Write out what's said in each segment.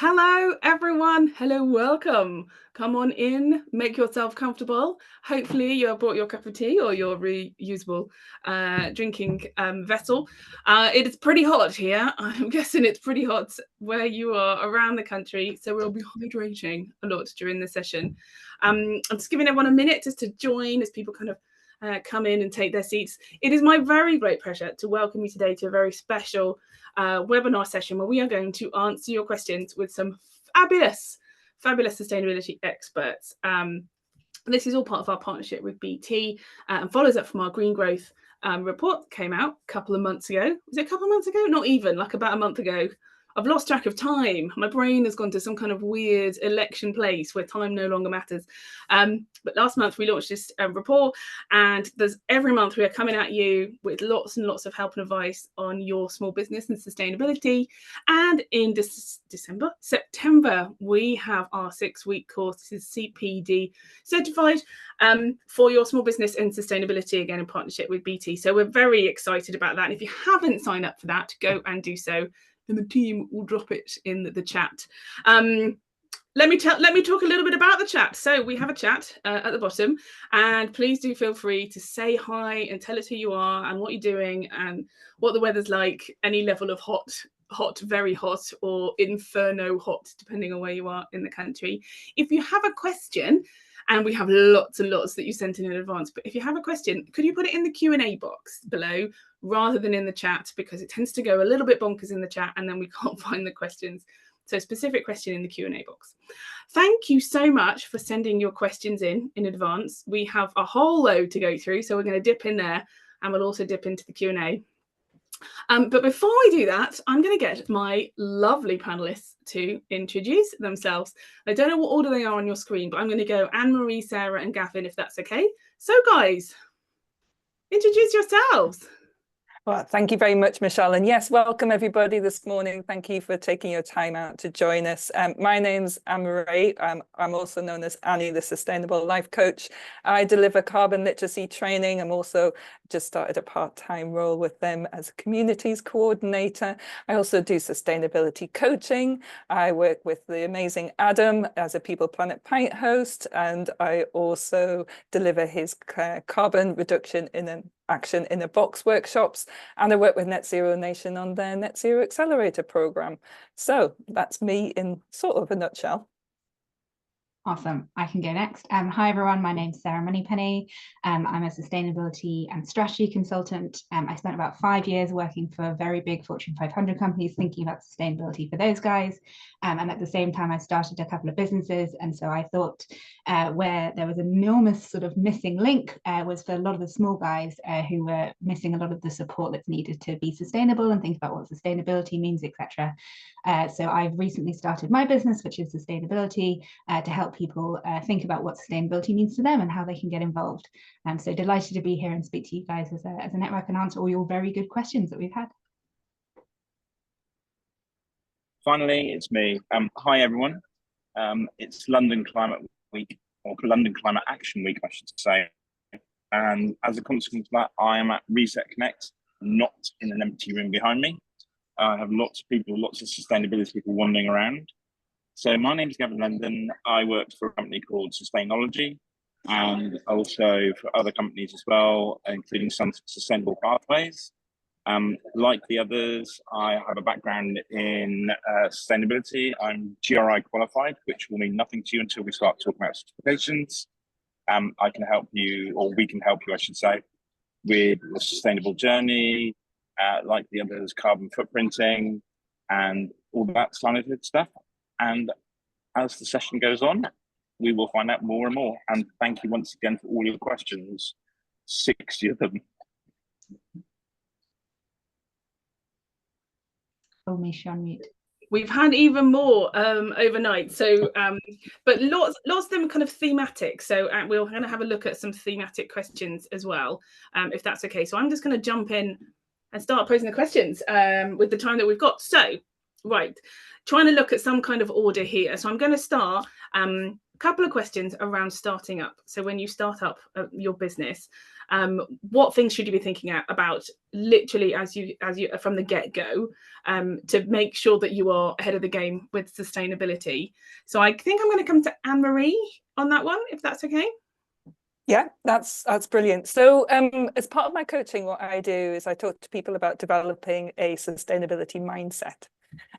Hello, everyone. Hello, welcome. Come on in, make yourself comfortable. Hopefully, you have brought your cup of tea or your reusable drinking vessel. It is pretty hot here. I'm guessing it's pretty hot where you are around the country. So we'll be hydrating a lot during the session. I'm just giving everyone a minute just to join as people kind of come in and take their seats. It is my very great pleasure to welcome you today to a very special webinar session where we are going to answer your questions with some fabulous sustainability experts. This is all part of our partnership with BT and follows up from our green growth report that came out a couple of months ago. Was it a couple of months ago? Not even, like about a month ago. I've lost track of time. My brain has gone to some kind of weird election place where time no longer matters. But last month we launched this report, and every month we are coming at you with lots and lots of help and advice on your small business and sustainability. And in September, we have our 6-week course. This is CPD certified for your small business and sustainability, again in partnership with BT. So we're very excited about that. And if you haven't signed up for that, go and do so. And the team will drop it in the chat. Let me talk a little bit about the chat. So we have a chat at the bottom, and please do feel free to say hi and tell us who you are and what you're doing and what the weather's like, any level of hot, very hot, or inferno hot, depending on where you are in the country. If you have a question, and we have lots and lots that you sent in advance, but if you have a question, could you put it in the Q&A box below rather than in the chat, because it tends to go a little bit bonkers in the chat and then we can't find the questions. So specific question in the Q&A box. Thank you so much for sending your questions in advance. We have a whole load to go through, so we're going to dip in there and we'll also dip into the Q&A. But before we do that, I'm going to get my lovely panelists to introduce themselves. I don't know what order they are on your screen, but I'm going to go Anne-Marie, Sarah and Gavin, if that's okay. So guys, introduce yourselves. Well, thank you very much, Michelle. And yes, welcome everybody this morning. Thank you for taking your time out to join us. My name's Anne-Marie. I'm also known as Annie, the Sustainable Life Coach. I deliver carbon literacy training. I'm also just started a part-time role with them as a communities coordinator. I also do sustainability coaching. I work with the amazing Adam as a People Planet Pint host, and I also deliver his carbon reduction in an action in a box workshops, and I work with Net Zero Nation on their Net Zero Accelerator program. So that's me in sort of a nutshell. Awesome. I can go next. Hi, everyone. My name's Sarah Moneypenny. I'm a sustainability and strategy consultant. I spent about 5 years working for very big Fortune 500 companies, thinking about sustainability for those guys. And at the same time, I started a couple of businesses. And so I thought where there was an enormous sort of missing link was for a lot of the small guys who were missing a lot of the support that's needed to be sustainable and think about what sustainability means, etc. So I've recently started my business, which is Sustainanology, to help people think about what sustainability means to them and how they can get involved. So delighted to be here and speak to you guys as a network and answer all your very good questions that we've had. Finally, it's me. Hi, everyone. It's London Climate Week, or London Climate Action Week, I should say. And as a consequence of that, I am at Reset Connect, not in an empty room behind me. I have lots of people, lots of sustainability people wandering around. So my name is Gavin Lendon. I work for a company called Sustainanology, and also for other companies as well, including some Sustainable Pathways. Like the others, I have a background in sustainability. I'm GRI qualified, which will mean nothing to you until we start talking about certifications. I can help you, or we can help you, I should say, with the sustainable journey, like the others, carbon footprinting, and all that scientific stuff. And as the session goes on, we will find out more and more. And thank you once again for all your questions, 60 of them. We've had even more overnight, so but lots of them are kind of thematic, so we're going to have a look at some thematic questions as well, if that's okay. So I'm just going to jump in and start posing the questions with the time that we've got. So right, trying to look at some kind of order here. So I'm going to start couple of questions around starting up. So when you start up your business, what things should you be thinking about literally as you from the get-go, to make sure that you are ahead of the game with sustainability? So I think I'm going to come to Anne-Marie on that one, if that's okay. Yeah, that's brilliant. So as part of my coaching, what I do is I talk to people about developing a sustainability mindset.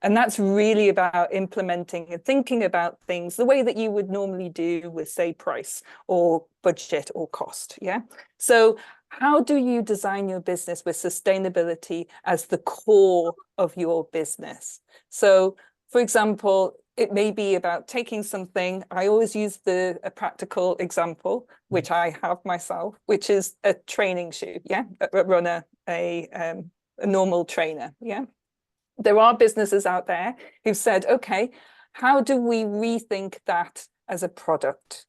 And that's really about implementing and thinking about things the way that you would normally do with, say, price or budget or cost. Yeah. So how do you design your business with sustainability as the core of your business? So, for example, it may be about taking something. I always use a practical example, which I have myself, which is a training shoe. Yeah, a runner, a normal trainer. Yeah. There are businesses out there who've said, okay, how do we rethink that as a product?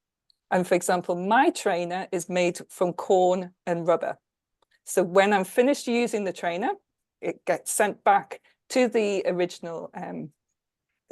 And for example, my trainer is made from corn and rubber. So when I'm finished using the trainer, it gets sent back to the original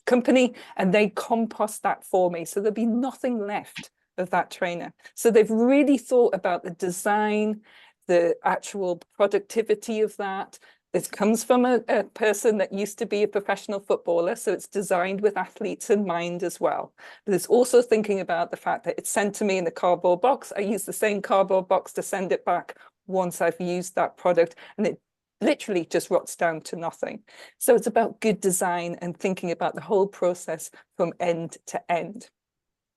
company and they compost that for me. So there'll be nothing left of that trainer. So they've really thought about the design, the actual productivity of that. This comes from a person that used to be a professional footballer, so it's designed with athletes in mind as well. But it's also thinking about the fact that it's sent to me in a cardboard box. I use the same cardboard box to send it back once I've used that product, and it literally just rots down to nothing. So it's about good design and thinking about the whole process from end to end.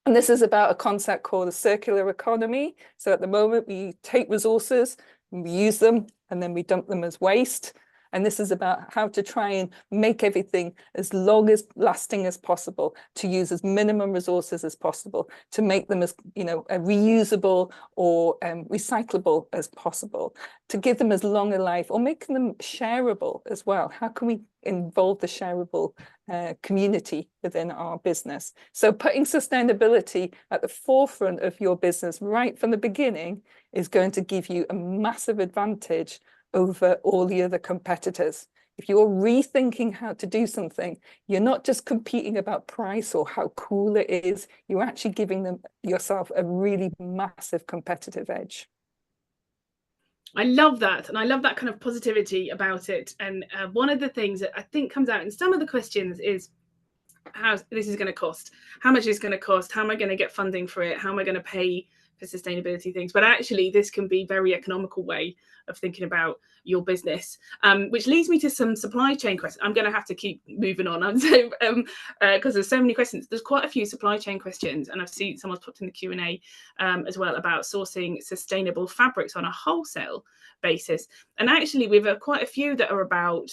And this is about a concept called a circular economy. So at the moment, we take resources, we use them, and then we dump them as waste. And this is about how to try and make everything as long as lasting as possible, to use as minimum resources as possible, to make them as, reusable or recyclable as possible, to give them as long a life or make them shareable as well. How can we involve the shareable community within our business? So putting sustainability at the forefront of your business right from the beginning is going to give you a massive advantage over all the other competitors. If you're rethinking how to do something, you're not just competing about price or how cool it is, you're actually giving yourself a really massive competitive edge. I love that. And I love that kind of positivity about it. And one of the things that I think comes out in some of the questions is how this is going to cost, how much it's going to cost, how am I going to get funding for it, how am I going to pay for sustainability things? But actually, this can be a very economical way of thinking about your business, which leads me to some supply chain questions. I'm going to have to keep moving on. So because there's so many questions. There's quite a few supply chain questions, and I've seen someone's put in the Q&A as well about sourcing sustainable fabrics on a wholesale basis. And actually, we've quite a few that are about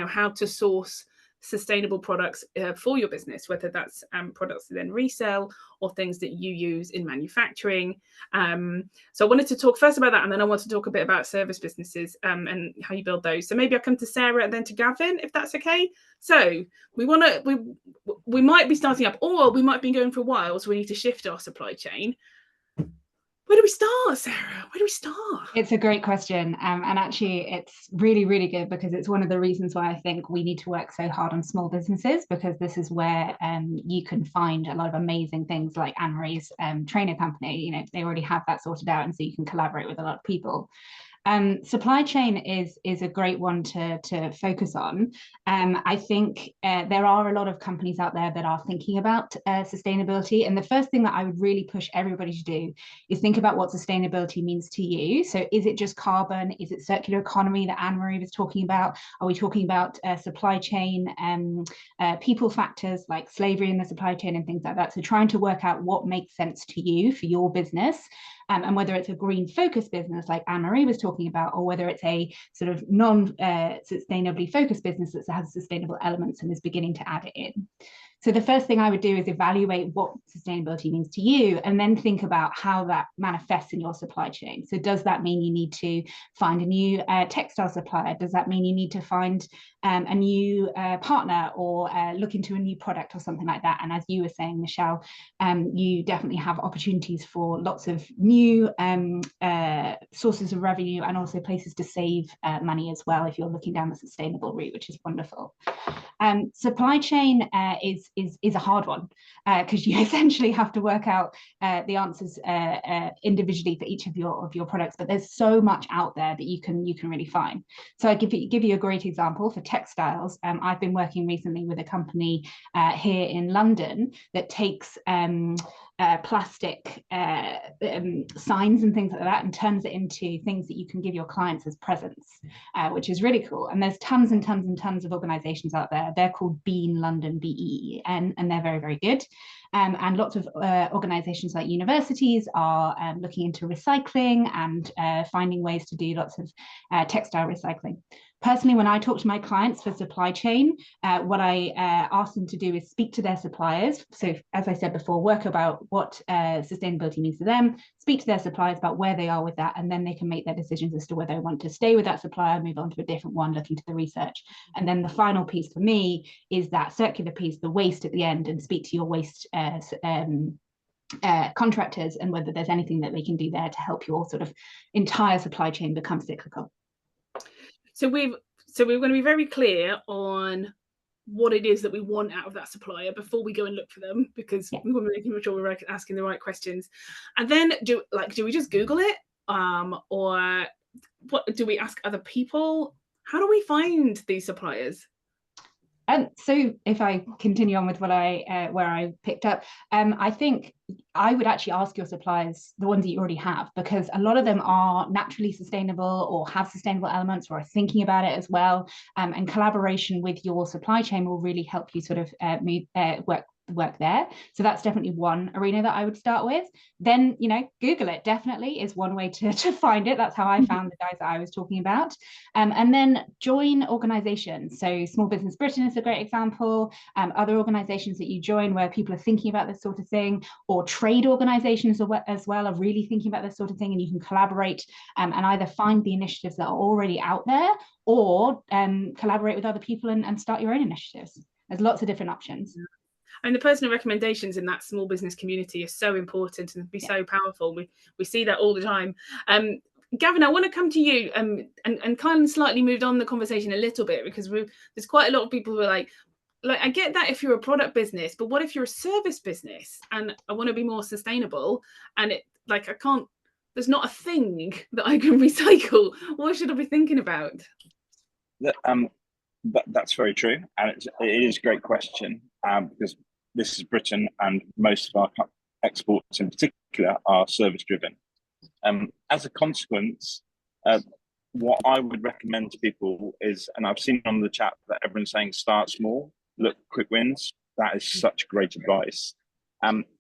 how to source sustainable products for your business, whether that's products to then resell or things that you use in manufacturing. So I wanted to talk first about that, and then I want to talk a bit about service businesses and how you build those. So maybe I'll come to Sarah and then to Gavin, if that's okay. So we might be starting up, or we might be going for a while, so we need to shift our supply chain. Where do we start, Sarah? Where do we start? It's a great question. And actually, it's really, really good, because it's one of the reasons why I think we need to work so hard on small businesses, because this is where you can find a lot of amazing things like Anne-Marie's trainer company. They already have that sorted out, and so you can collaborate with a lot of people. Supply chain is a great one to focus on. I think there are a lot of companies out there that are thinking about sustainability. And the first thing that I would really push everybody to do is think about what sustainability means to you. So is it just carbon? Is it circular economy that Anne-Marie was talking about? Are we talking about supply chain, people factors like slavery in the supply chain and things like that? So trying to work out what makes sense to you for your business. And whether it's a green focused business like Anne-Marie was talking about, or whether it's a sort of non-sustainably focused business that has sustainable elements and is beginning to add it in. So the first thing I would do is evaluate what sustainability means to you, and then think about how that manifests in your supply chain. So does that mean you need to find a new textile supplier? Does that mean you need to find a new partner, or look into a new product or something like that? And as you were saying, Michelle, you definitely have opportunities for lots of new sources of revenue, and also places to save money as well if you're looking down the sustainable route, which is wonderful. Supply chain is is a hard one, because you essentially have to work out the answers individually for each of your products. But there's so much out there that you can really find. So I give you a great example for textiles. I've been working recently with a company here in London that takes plastic signs and things like that and turns it into things that you can give your clients as presents, which is really cool. And there's tons and tons and tons of organizations out there. They're called Bean London, BEEN, and they're very, very good. And lots of organizations like universities are looking into recycling and finding ways to do lots of textile recycling. Personally, when I talk to my clients for supply chain, what I ask them to do is speak to their suppliers. So as I said before, work about what sustainability means to them, speak to their suppliers about where they are with that, and then they can make their decisions as to whether they want to stay with that supplier, move on to a different one, look into the research. And then the final piece for me is that circular piece, the waste at the end, and speak to your waste contractors and whether there's anything that they can do there to help your sort of entire supply chain become cyclical. So we're going to be very clear on what it is that we want out of that supplier before we go and look for them, because we want to be making sure we're asking the right questions. And then do we just Google it, or what do we ask other people? How do we find these suppliers? So if I continue on with what where I picked up, I think I would actually ask your suppliers, the ones that you already have, because a lot of them are naturally sustainable or have sustainable elements or are thinking about it as well. And collaboration with your supply chain will really help you sort of work there. So that's definitely one arena that I would start with. Then, Google it definitely is one way to find it. That's how I found the guys that I was talking about. And then join organizations. So Small Business Britain is a great example. Other organizations that you join where people are thinking about this sort of thing, or trade organizations as well are really thinking about this sort of thing, and you can collaborate and either find the initiatives that are already out there or collaborate with other people and start your own initiatives. There's lots of different options. And the personal recommendations in that small business community are so important and be so powerful. We see that all the time. Gavin, I want to come to you and kind of slightly moved on the conversation a little bit, because there's quite a lot of people who are like, I get that if you're a product business, but what if you're a service business and I want to be more sustainable and there's not a thing that I can recycle. What should I be thinking about? That's very true, and it is a great question, because this is Britain and most of our exports in particular are service driven. As a consequence, what I would recommend to people is, and I've seen on the chat that everyone's saying start small, look quick wins. That is such great advice.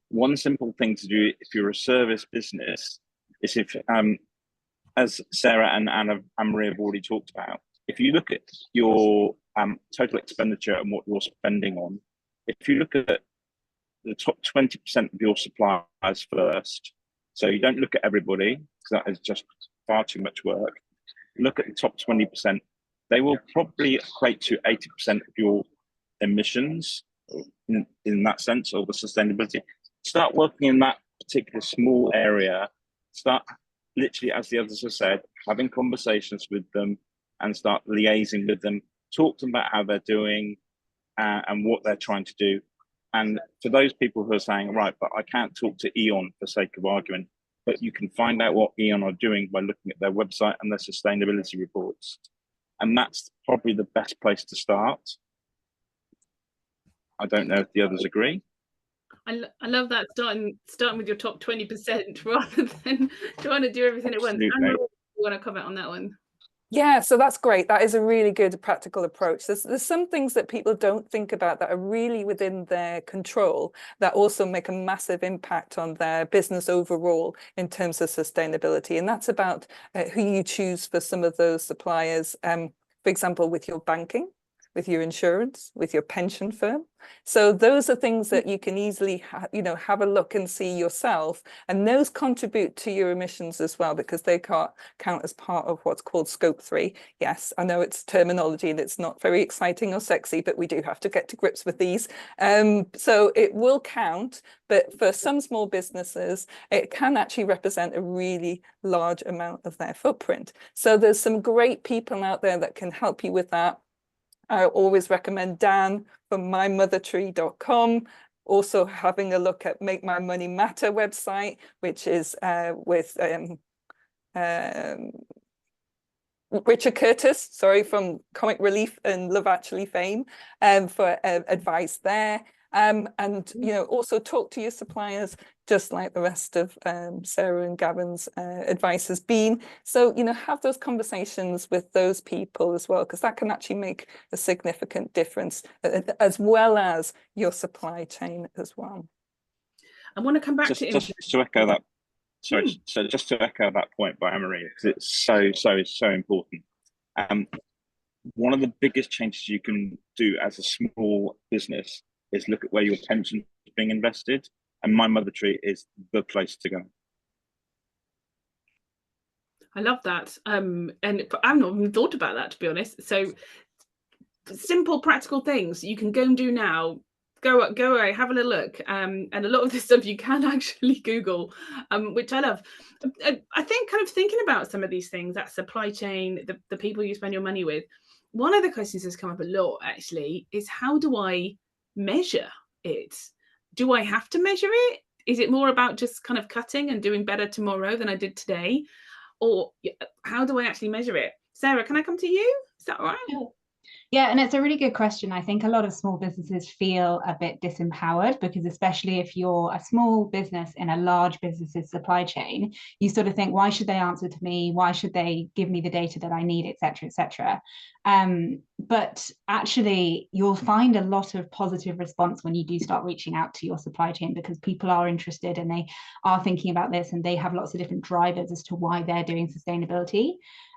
One simple thing to do if you're a service business is if, as Sarah and Anne-Marie have already talked about, if you look at your total expenditure and what you're spending on, if you look at the top 20% of your suppliers first, so you don't look at everybody, because that is just far too much work. Look at the top 20%. They will probably equate to 80% of your emissions in that sense, or the sustainability. Start working in that particular small area. Start literally, as the others have said, having conversations with them and start liaising with them. Talk to them about how they're doing and what they're trying to do. And for those people who are saying, right, but I can't talk to E.ON for sake of argument, but you can find out what E.ON are doing by looking at their website and their sustainability reports. And that's probably the best place to start. I don't know if the others agree. I love that, starting with your top 20% rather than trying to do everything at once. You want to comment on that one? Yeah, so that's great. That is a really good practical approach. There's some things that people don't think about that are really within their control that also make a massive impact on their business overall in terms of sustainability. And that's about who you choose for some of those suppliers, for example, with your banking, with your insurance, with your pension firm. So those are things that you can easily have a look and see yourself, and those contribute to your emissions as well, because they count as part of what's called scope 3. Yes, I know it's terminology and it's not very exciting or sexy, but we do have to get to grips with these. So it will count, but for some small businesses, it can actually represent a really large amount of their footprint. So there's some great people out there that can help you with that. I always recommend Dan from mymothertree.com. Also having a look at Make My Money Matter website, which is with Richard Curtis, sorry, from Comic Relief and Love Actually fame, for advice there. And, you know, also talk to your suppliers, just like the rest of Sarah and Gavin's advice has been. So, you know, have those conversations with those people as well, because that can actually make a significant difference, as well as your supply chain as well. I want to come back just to echo that. Sorry, so just to echo that point by Anne-Marie, because it's so important. One of the biggest changes you can do as a small business is look at where your pension is being invested, and My Mother Tree is the place to go. I love that. And I've not even thought about that, to be honest. So simple, practical things you can go and do now. Go away, have a little look. And a lot of this stuff you can actually Google, which I love. I think kind of thinking about some of these things, that supply chain, the people you spend your money with. One of the questions that's come up a lot actually is, how do I measure it? Do I have to measure it? Is it more about just kind of cutting and doing better tomorrow than I did today? Or how do I actually measure it? Sarah, can I come to you? Is that all right? Sure. Yeah, and it's a really good question. I think a lot of small businesses feel a bit disempowered, because especially if you're a small business in a large business's supply chain, you sort of think, why should they answer to me? Why should they give me the data that I need, et cetera, et cetera. But actually, you'll find a lot of positive response when you do start reaching out to your supply chain, because people are interested and they are thinking about this, and they have lots of different drivers as to why they're doing sustainability.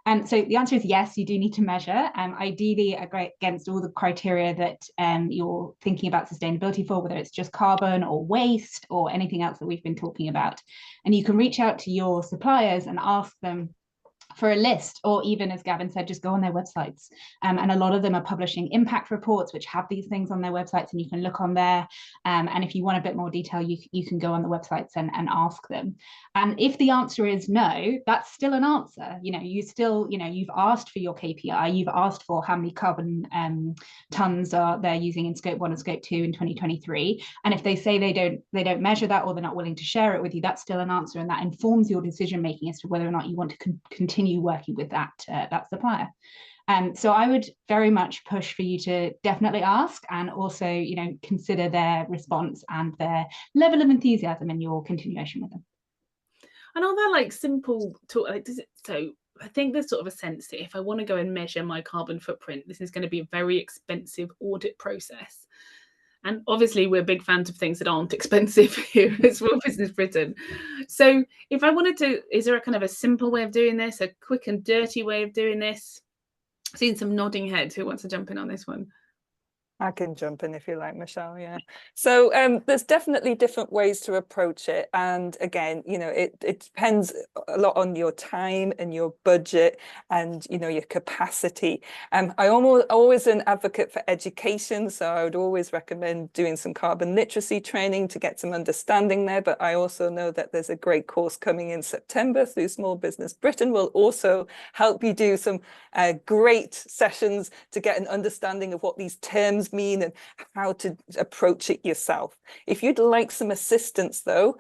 And so the answer is yes, you do need to measure. Ideally, against all the criteria that you're thinking about sustainability for, whether it's just carbon or waste or anything else that we've been talking about. And you can reach out to your suppliers and ask them for a list, or even, as Gavin said, just go on their websites. And a lot of them are publishing impact reports, which have these things on their websites, and you can look on there. And if you want a bit more detail, you can go on the websites and ask them. And if the answer is no, that's still an answer. You know, you still, you know, you've asked for your KPI, you've asked for how many carbon tons they're using in scope 1 and scope 2 in 2023. And if they say they don't measure that, or they're not willing to share it with you, that's still an answer, and that informs your decision making as to whether or not you want to continue working with that supplier. So I would very much push for you to definitely ask, and also, you know, consider their response and their level of enthusiasm in your continuation with them. And are there like simple talk? Like, so I think there's sort of a sense that if I want to go and measure my carbon footprint, this is going to be a very expensive audit process. And obviously, we're big fans of things that aren't expensive here at Small Business Britain. So if I wanted to, is there a kind of a simple way of doing this, a quick and dirty way of doing this? I've seen some nodding heads. Who wants to jump in on this one? I can jump in if you like, Michelle. Yeah. So there's definitely different ways to approach it. And again, you know, it depends a lot on your time and your budget and, you know, your capacity. I'm always an advocate for education. So I would always recommend doing some carbon literacy training to get some understanding there. But I also know that there's a great course coming in September through Small Business Britain. Will also help you do some great sessions to get an understanding of what these terms mean and how to approach it yourself. If you'd like some assistance though,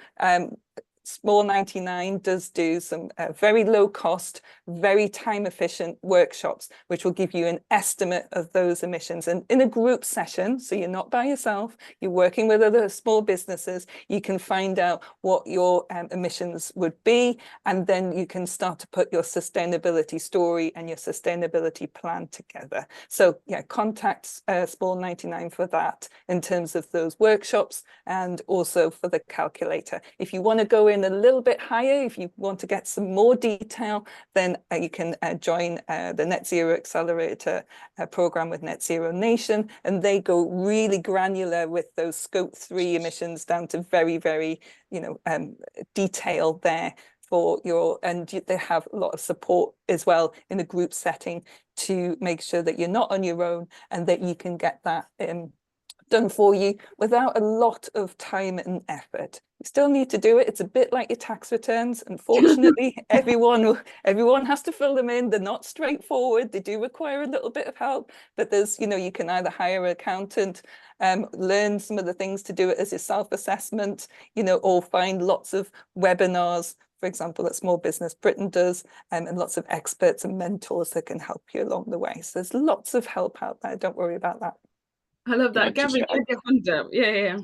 Small 99 does do some very low cost, very time efficient workshops, which will give you an estimate of those emissions. And in a group session, so you're not by yourself, you're working with other small businesses, you can find out what your emissions would be, and then you can start to put your sustainability story and your sustainability plan together. So yeah, contact Small 99 for that in terms of those workshops, and also for the calculator. If you want to go in a little bit higher, if you want to get some more detail, then you can join the Net Zero Accelerator program with Net Zero Nation, and they go really granular with those scope 3 emissions down to very, very, you know, detailed there for your, and they have a lot of support as well in a group setting to make sure that you're not on your own and that you can get that done for you without a lot of time and effort. You still need to do it. It's a bit like your tax returns. Unfortunately, everyone has to fill them in. They're not straightforward. They do require a little bit of help, but there's, you know, you can either hire an accountant, learn some of the things to do it as a self-assessment, you know, or find lots of webinars, for example, that Small Business Britain does, and lots of experts and mentors that can help you along the way. So there's lots of help out there. Don't worry about that. I love that. Gavin, you had your hand up. Yeah.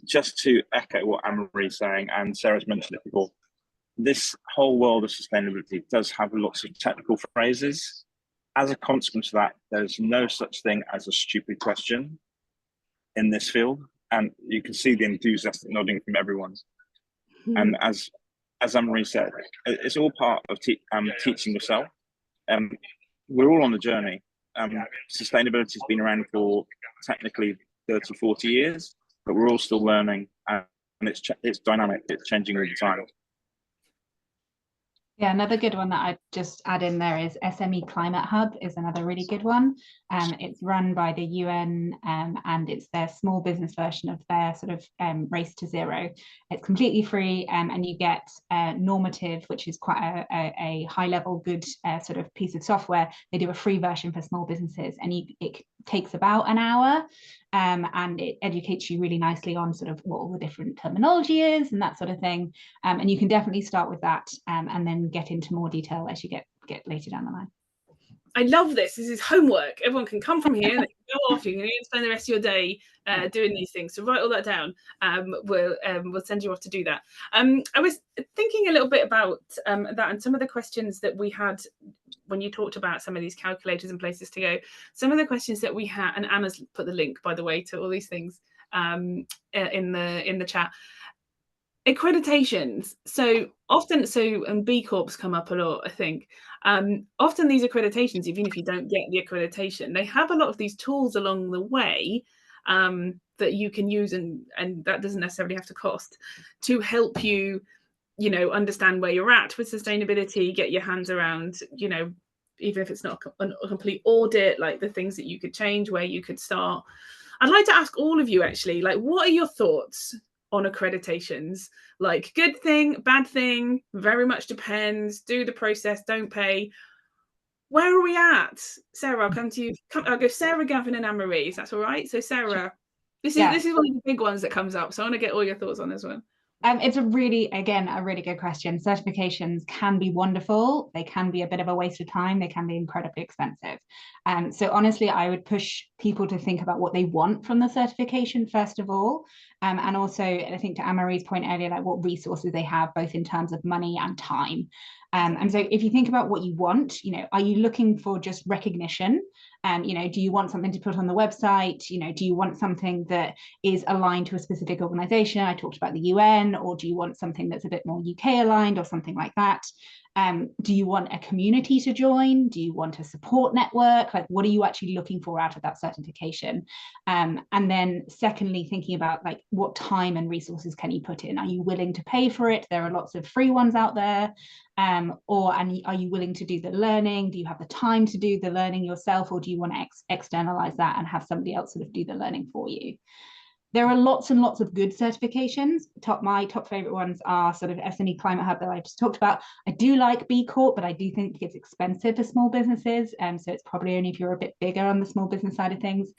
Just to echo what Anne-Marie's saying, and Sarah's mentioned it before, this whole world of sustainability does have lots of technical phrases. As a consequence of that, there's no such thing as a stupid question in this field. And you can see the enthusiastic nodding from everyone. And as Anne-Marie said, it's all part of teaching yourself. We're all on the journey. Sustainability has been around for technically 30, 40 years, but we're all still learning, and it's dynamic, it's changing all the time. Yeah, another good one that I'd just add in there is SME Climate Hub is another really good one. It's run by the UN, and it's their small business version of their sort of race to zero. It's completely free, and you get Normative, which is quite a high level good sort of piece of software. They do a free version for small businesses, and it takes about an hour. And it educates you really nicely on sort of what all the different terminology is and that sort of thing. And you can definitely start with that, and then get into more detail as you get later down the line. I love this. This is homework. Everyone can come from here and go off. You can spend the rest of your day doing these things. So write all that down. We'll send you off to do that. I was thinking a little bit about that and some of the questions that we had when you talked about some of these calculators and places to go. Some of the questions that we had, and Anna's put the link, by the way, to all these things in the chat. Accreditations. So often, and B Corps come up a lot, I think. Often these accreditations, even if you don't get the accreditation, they have a lot of these tools along the way that you can use, and that doesn't necessarily have to cost, to help you, you know, understand where you're at with sustainability, get your hands around, you know, even if it's not a complete audit, like the things that you could change, where you could start. I'd like to ask all of you actually, like, what are your thoughts on accreditations? Like, good thing, bad thing, very much depends, do the process, don't pay. Where are we at? Sarah, I'll come to you. I'll go Sarah, Gavin and Anne-Marie, if that's all right. So Sarah, this is one of the big ones that comes up, so I want to get all your thoughts on this one. It's a really good question. Certifications can be wonderful. They can be a bit of a waste of time. They can be incredibly expensive. So honestly, I would push people to think about what they want from the certification, first of all. And also, I think to Anne-Marie's point earlier, like what resources they have, both in terms of money and time. And so if you think about what you want, you know, are you looking for just recognition? You know, do you want something to put on the website? You know, do you want something that is aligned to a specific organization? I talked about the UN. Or do you want something that's a bit more UK aligned or something like that? Do you want a community to join? Do you want a support network? Like, what are you actually looking for out of that certification? And then secondly, thinking about like what time and resources can you put in? Are you willing to pay for it? There are lots of free ones out there. And are you willing to do the learning? Do you have the time to do the learning yourself, or do you want to externalize that and have somebody else sort of do the learning for you? There are lots and lots of good certifications. My top favorite ones are sort of SME Climate Hub that I just talked about. I do like B Corp, but I do think it's expensive for small businesses. So it's probably only if you're a bit bigger on the small business side of things.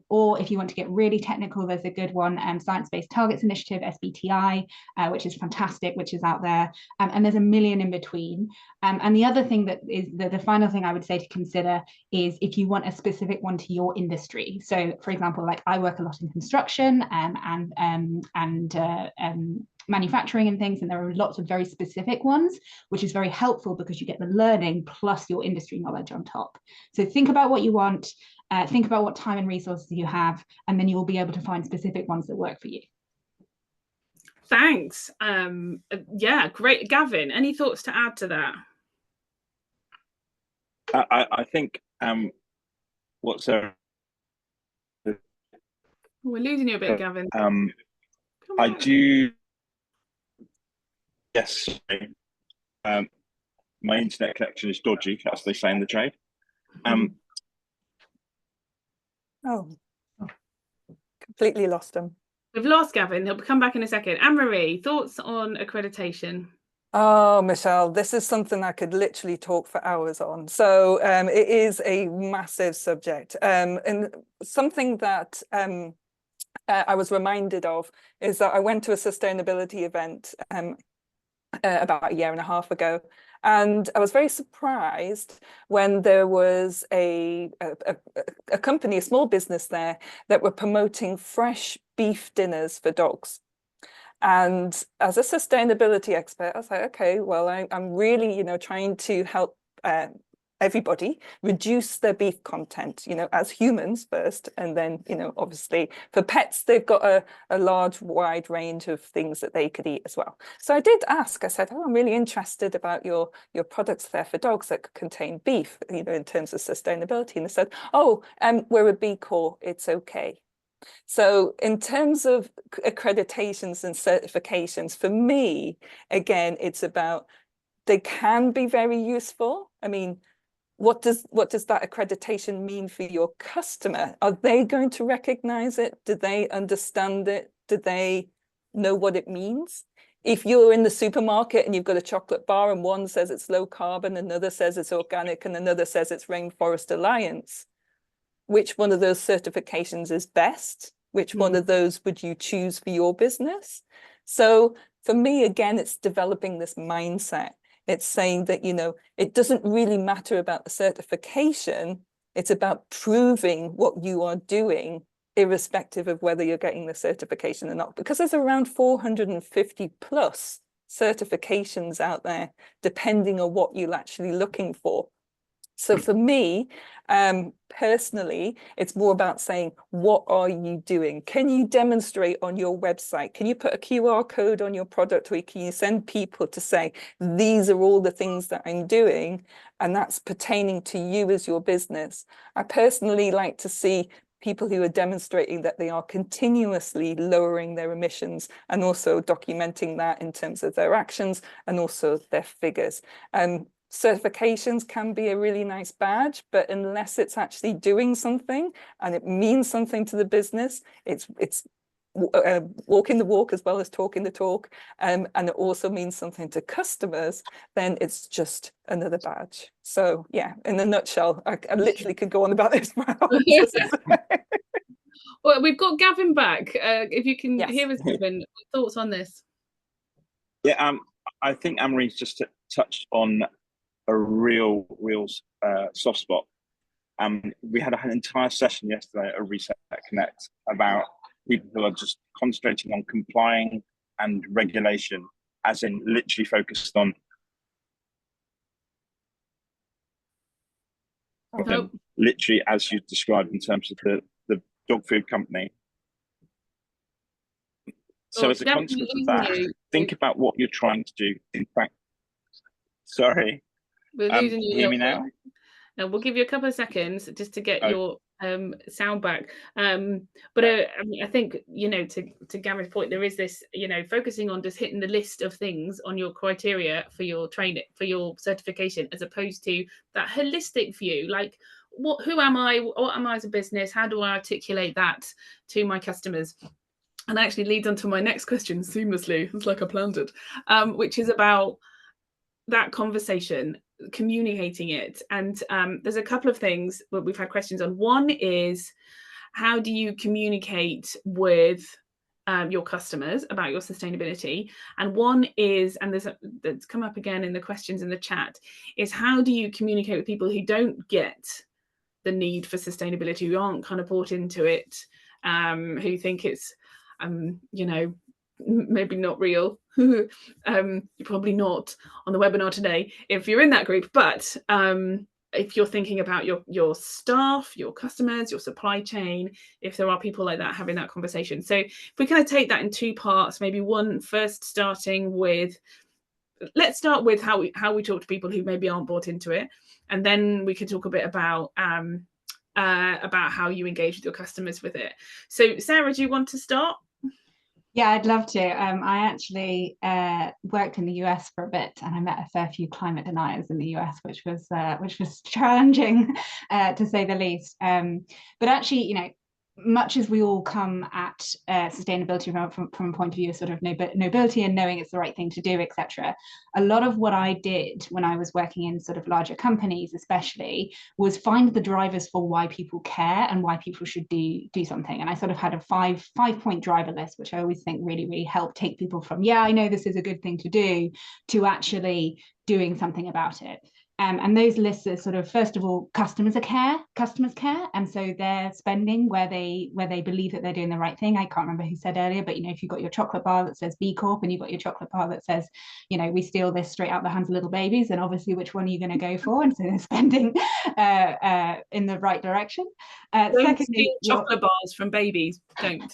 Or if you want to get really technical, there's a good one, Science Based Targets Initiative, SBTI, which is fantastic, which is out there. And there's a million in between. And the other thing that is the final thing I would say to consider is if you want a specific one to your industry. So for example, like I work a lot in construction and manufacturing and things, and there are lots of very specific ones, which is very helpful because you get the learning plus your industry knowledge on top. So think about what you want, think about what time and resources you have, and then you'll be able to find specific ones that work for you. Thanks. Yeah, great. Gavin, any thoughts to add to that? I think what Sarah... We're losing you a bit, Gavin. I do... Yes. My internet connection is dodgy, as they say in the trade. Oh, completely lost him. We've lost Gavin. He'll come back in a second. Anne-Marie, thoughts on accreditation? Oh, Michelle, this is something I could literally talk for hours on. So it is a massive subject. And something that I was reminded of is that I went to a sustainability event about a year and a half ago. And I was very surprised when there was a company, a small business there, that were promoting fresh beef dinners for dogs. And as a sustainability expert, I was like, okay, well, I'm really, trying to help everybody reduce their beef content, as humans first. And then, obviously for pets, they've got a large, wide range of things that they could eat as well. So I did ask, I said, oh, I'm really interested about your products there for dogs that contain beef, in terms of sustainability. And they said, oh, we're a B Corp, it's okay. So in terms of accreditations and certifications, for me, again, it's about, they can be very useful. I mean, what does that accreditation mean for your customer? Are they going to recognize it? Do they understand it? Do they know what it means? If you're in the supermarket and you've got a chocolate bar and one says it's low carbon, another says it's organic, and another says it's Rainforest Alliance, which one of those certifications is best? Which one of those would you choose for your business? So for me, again, it's developing this mindset. It's saying that, it doesn't really matter about the certification. It's about proving what you are doing, irrespective of whether you're getting the certification or not, because there's around 450 plus certifications out there, depending on what you're actually looking for. So for me, personally, it's more about saying, what are you doing? Can you demonstrate on your website? Can you put a QR code on your product, or can you send people to say, these are all the things that I'm doing, and that's pertaining to you as your business? I personally like to see people who are demonstrating that they are continuously lowering their emissions, and also documenting that in terms of their actions and also their figures. Certifications can be a really nice badge, but unless it's actually doing something and it means something to the business, it's walking the walk as well as talking the talk, and it also means something to customers, then it's just another badge. So yeah, in a nutshell, I literally could go on about this for hours. Well, we've got Gavin back. If you can hear us, Gavin, thoughts on this? Yeah, I think Anne-Marie's just touched on a real soft spot. We had an entire session yesterday at Reset Connect about people who are just concentrating on complying and regulation, as in literally focused on literally as you described in terms of the dog food company. So as a consequence of that, think about what you're trying to do. In fact, sorry. We're losing you. Hear me now? No, we'll give you a couple of seconds just to get your sound back. But I think, to Gavin's point, there is this, focusing on just hitting the list of things on your criteria for your training, for your certification, as opposed to that holistic view, like who am I? What am I as a business? How do I articulate that to my customers? And that actually leads on to my next question seamlessly. It's like I planned it, which is about that conversation, communicating it. And there's a couple of things that we've had questions on. One is, how do you communicate with your customers about your sustainability? And one is, and that's come up again in the questions in the chat, is how do you communicate with people who don't get the need for sustainability, who aren't kind of bought into it, who think it's maybe not real. You're probably not on the webinar today if you're in that group, but if you're thinking about your staff, your customers, your supply chain, if there are people like that having that conversation. So if we kind of take that in two parts, maybe one first starting with, let's start with how we talk to people who maybe aren't bought into it, and then we can talk a bit about how you engage with your customers with it. So Sarah, do you want to start? Yeah, I'd love to. I actually worked in the US for a bit, and I met a fair few climate deniers in the US, which was challenging, to say the least. But actually, much as we all come at sustainability from a point of view of sort of nobility and knowing it's the right thing to do, etc., a lot of what I did when I was working in sort of larger companies, especially, was find the drivers for why people care and why people should do something. And I sort of had a five-point driver list, which I always think really helped take people from, yeah, I know this is a good thing to do, to actually doing something about it. And those lists are sort of, first of all, customers care, and so they're spending where they believe that they're doing the right thing. I can't remember who said earlier, but if you've got your chocolate bar that says B Corp and you've got your chocolate bar that says, we steal this straight out the hands of little babies, then obviously which one are you going to go for? And so they're spending in the right direction. Don't Secondly, steal chocolate bars from babies. Don't.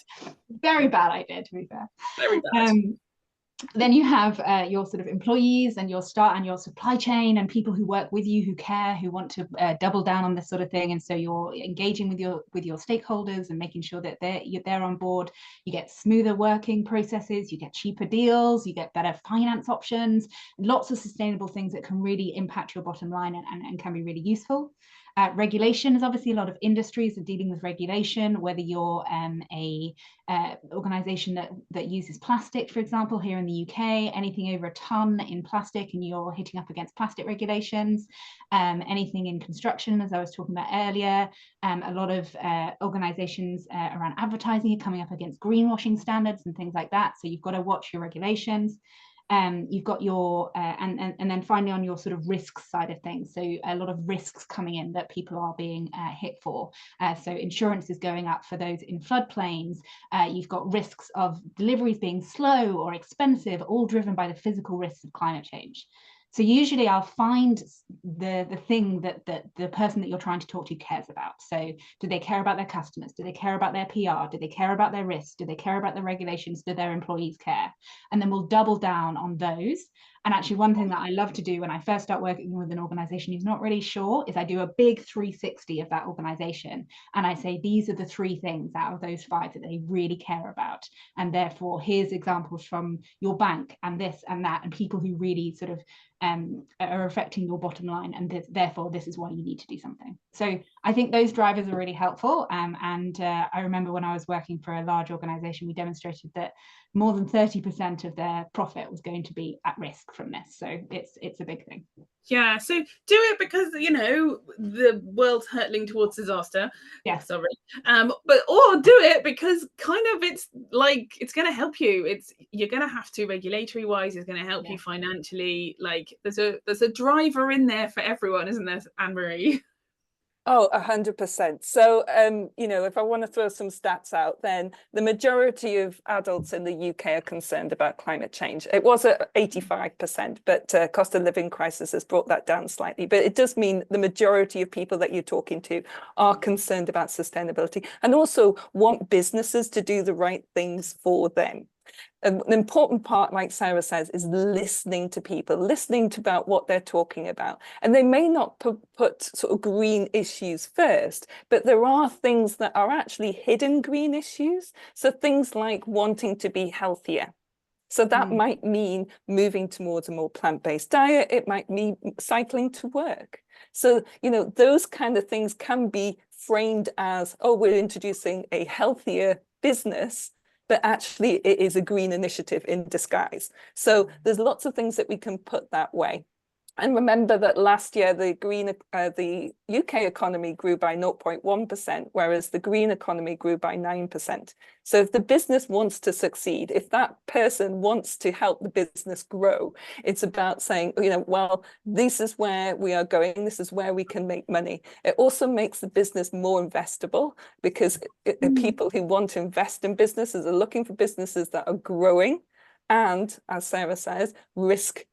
Very bad idea, to be fair. Very bad. Then you have your sort of employees and your supply chain and people who work with you, who care, who want to double down on this sort of thing. And so you're engaging with your stakeholders and making sure that they're on board. You get smoother working processes, you get cheaper deals, you get better finance options, lots of sustainable things that can really impact your bottom line and can be really useful. Regulation is obviously, a lot of industries are dealing with regulation, whether you're a organization that uses plastic, for example, here in the UK, anything over a ton in plastic and you're hitting up against plastic regulations, anything in construction, as I was talking about earlier, a lot of organizations around advertising are coming up against greenwashing standards and things like that. So you've got to watch your regulations. You've got your and then finally on your sort of risk side of things, so a lot of risks coming in that people are being hit for, so insurance is going up for those in floodplains. You've got risks of deliveries being slow or expensive, all driven by the physical risks of climate change. So usually I'll find the thing that the person that you're trying to talk to cares about. So do they care about their customers? Do they care about their PR? Do they care about their risks? Do they care about the regulations? Do their employees care? And then we'll double down on those. And actually, one thing that I love to do when I first start working with an organization who's not really sure is I do a big 360 of that organization. And I say, these are the 3 things out of those 5 that they really care about. And therefore, here's examples from your bank and this and that, and people who really sort of are affecting your bottom line. And therefore, this is why you need to do something. So I think those drivers are really helpful. And I remember when I was working for a large organization, we demonstrated that more than 30% of their profit was going to be at risk from this. So it's a big thing. Yeah, so do it because the world's hurtling towards disaster. Yeah, sorry, or do it because kind of it's like it's going to help you. You're going to have to, regulatory wise, it's going to help you financially. Like there's a driver in there for everyone, isn't there, Anne-Marie? Oh, 100%. So, if I want to throw some stats out, then the majority of adults in the UK are concerned about climate change. It was at 85%, but cost of living crisis has brought that down slightly. But it does mean the majority of people that you're talking to are concerned about sustainability and also want businesses to do the right things for them. An important part, like Sarah says, is listening to people, listening to about what they're talking about. And they may not put sort of green issues first, but there are things that are actually hidden green issues. So things like wanting to be healthier. So that might mean moving towards a more plant-based diet. It might mean cycling to work. So, those kind of things can be framed as, oh, we're introducing a healthier business, but actually it is a green initiative in disguise. So there's lots of things that we can put that way. And remember that last year, the UK economy grew by 0.1%, whereas the green economy grew by 9%. So if the business wants to succeed, if that person wants to help the business grow, it's about saying, well, this is where we are going. This is where we can make money. It also makes the business more investable because people who want to invest in businesses are looking for businesses that are growing and, as Sarah says, risk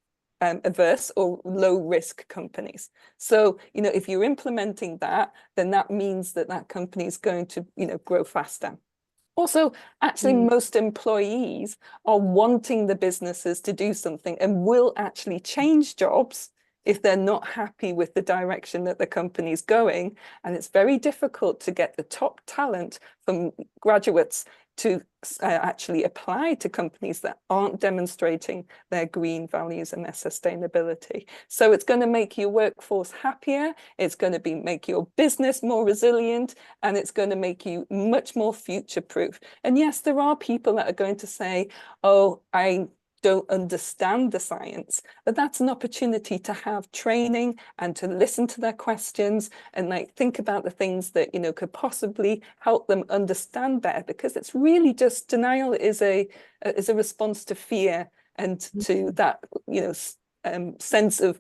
averse or low risk companies. So, if you're implementing that, then that means that company is going to, grow faster. Also, actually, most employees are wanting the businesses to do something and will actually change jobs if they're not happy with the direction that the company is going. And it's very difficult to get the top talent from graduates to actually apply to companies that aren't demonstrating their green values and their sustainability. So it's going to make your workforce happier, it's going to make your business more resilient, and it's going to make you much more future-proof. And yes, there are people that are going to say, oh, I don't understand the science, but that's an opportunity to have training and to listen to their questions and like think about the things that, you know, could possibly help them understand better, because it's really just denial is a response to fear and to that, you know, sense of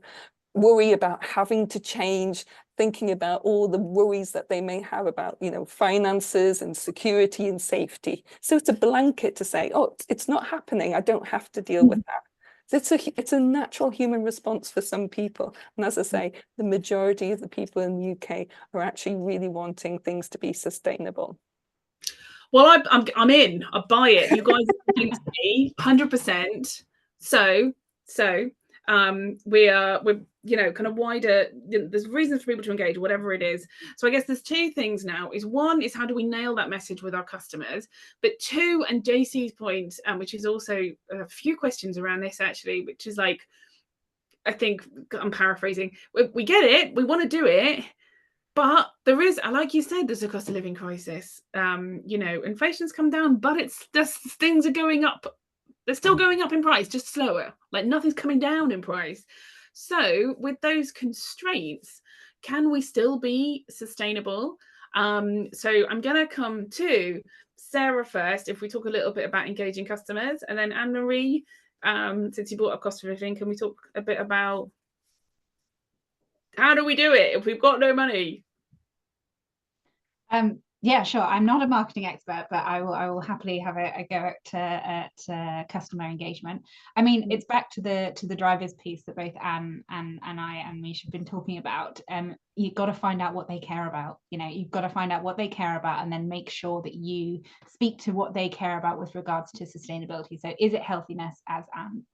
worry about having to change, thinking about all the worries that they may have about, you know, finances and security and safety. So it's a blanket to say, oh, it's not happening, I don't have to deal with that. It's a natural human response for some people. And as I say, the majority of the people in the UK are actually really wanting things to be sustainable. Well, I'm in. I buy it. You guys are listening to me 100%. So we're you know, kind of wider. There's reasons for people to engage, whatever it is. So I guess there's two things now. Is one is how do we nail that message with our customers, but two, and JC's point, which is also a few questions around this actually, which is like, I think I'm paraphrasing. We get it. We want to do it. But there is, like you said, there's a cost of living crisis. You know, inflation's come down, but it's just things are going up. They're still going up in price, just slower. Like nothing's coming down in price. So with those constraints, can we still be sustainable? So I'm going to come to Sarah first, if we talk a little bit about engaging customers, and then Anne-Marie, since you brought up cost of living, can we talk a bit about how do we do it if we've got no money? Yeah, sure. I'm not a marketing expert, but I will happily have a go at customer engagement. I mean, it's back to the drivers piece that both Anne and I and Mish have been talking about. You've got to find out what they care about. You know, you've got to find out what they care about and then make sure that you speak to what they care about with regards to sustainability. So is it healthiness, as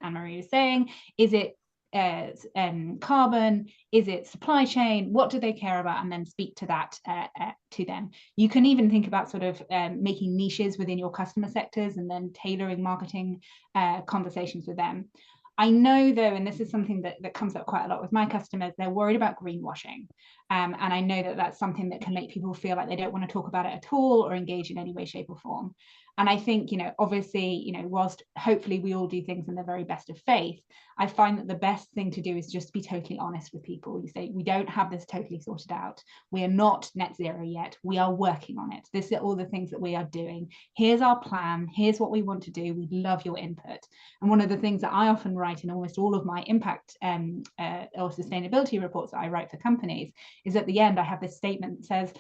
Anne-Marie was saying? Is it carbon? Is it supply chain? What do they care about? And then speak to that to them. You can even think about sort of making niches within your customer sectors and then tailoring marketing conversations with them. I know though, and this is something that comes up quite a lot with my customers, they're worried about greenwashing. And I know that that's something that can make people feel like they don't want to talk about it at all or engage in any way, shape or form. And I think, you know, obviously, you know, whilst hopefully we all do things in the very best of faith, I find that the best thing to do is just be totally honest with people. You say, we don't have this totally sorted out. We are not net zero yet. We are working on it. This are all the things that we are doing. Here's our plan. Here's what we want to do. We'd love your input. And one of the things that I often write in almost all of my impact or sustainability reports that I write for companies is at the end, I have this statement that says,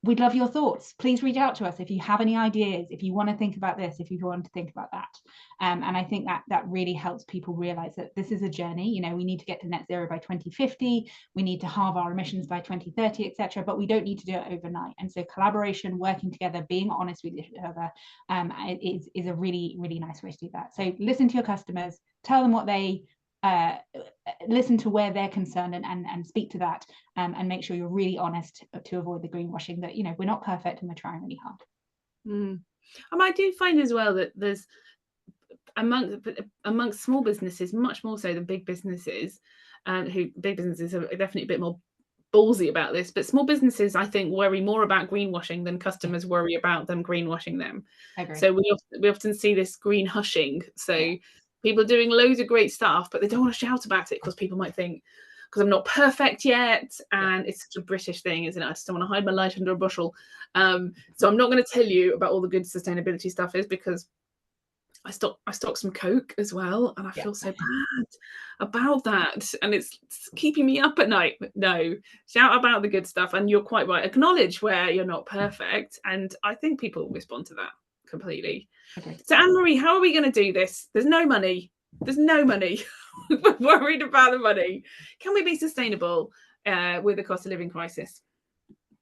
we'd love your thoughts. Please reach out to us if you have any ideas, if you want to think about this, if you want to think about that. And I think that really helps people realize that this is a journey. You know, we need to get to net zero by 2050. We need to halve our emissions by 2030, etc. But we don't need to do it overnight. And so collaboration, working together, being honest with each other is a really, really nice way to do that. So listen to your customers, tell them what they listen to where they're concerned and speak to that and make sure you're really honest to avoid the greenwashing that, you know, we're not perfect and we're trying really hard. And I do find as well that there's amongst small businesses, much more so than big businesses, big businesses are definitely a bit more ballsy about this, but small businesses, I think, worry more about greenwashing than customers worry about them greenwashing them. So we often see this green hushing. So people are doing loads of great stuff, but they don't want to shout about it because people might think, because I'm not perfect yet, and it's such a British thing, isn't it? I just don't want to hide my light under a bushel. So I'm not going to tell you about all the good sustainability stuff is because I stock some Coke as well, and I feel so bad about that, and it's keeping me up at night. But no, shout about the good stuff, and you're quite right. Acknowledge where you're not perfect, and I think people respond to that completely. Okay. So Anne-Marie, how are we going to do this? There's no money. We're worried about the money. Can we be sustainable with the cost of living crisis?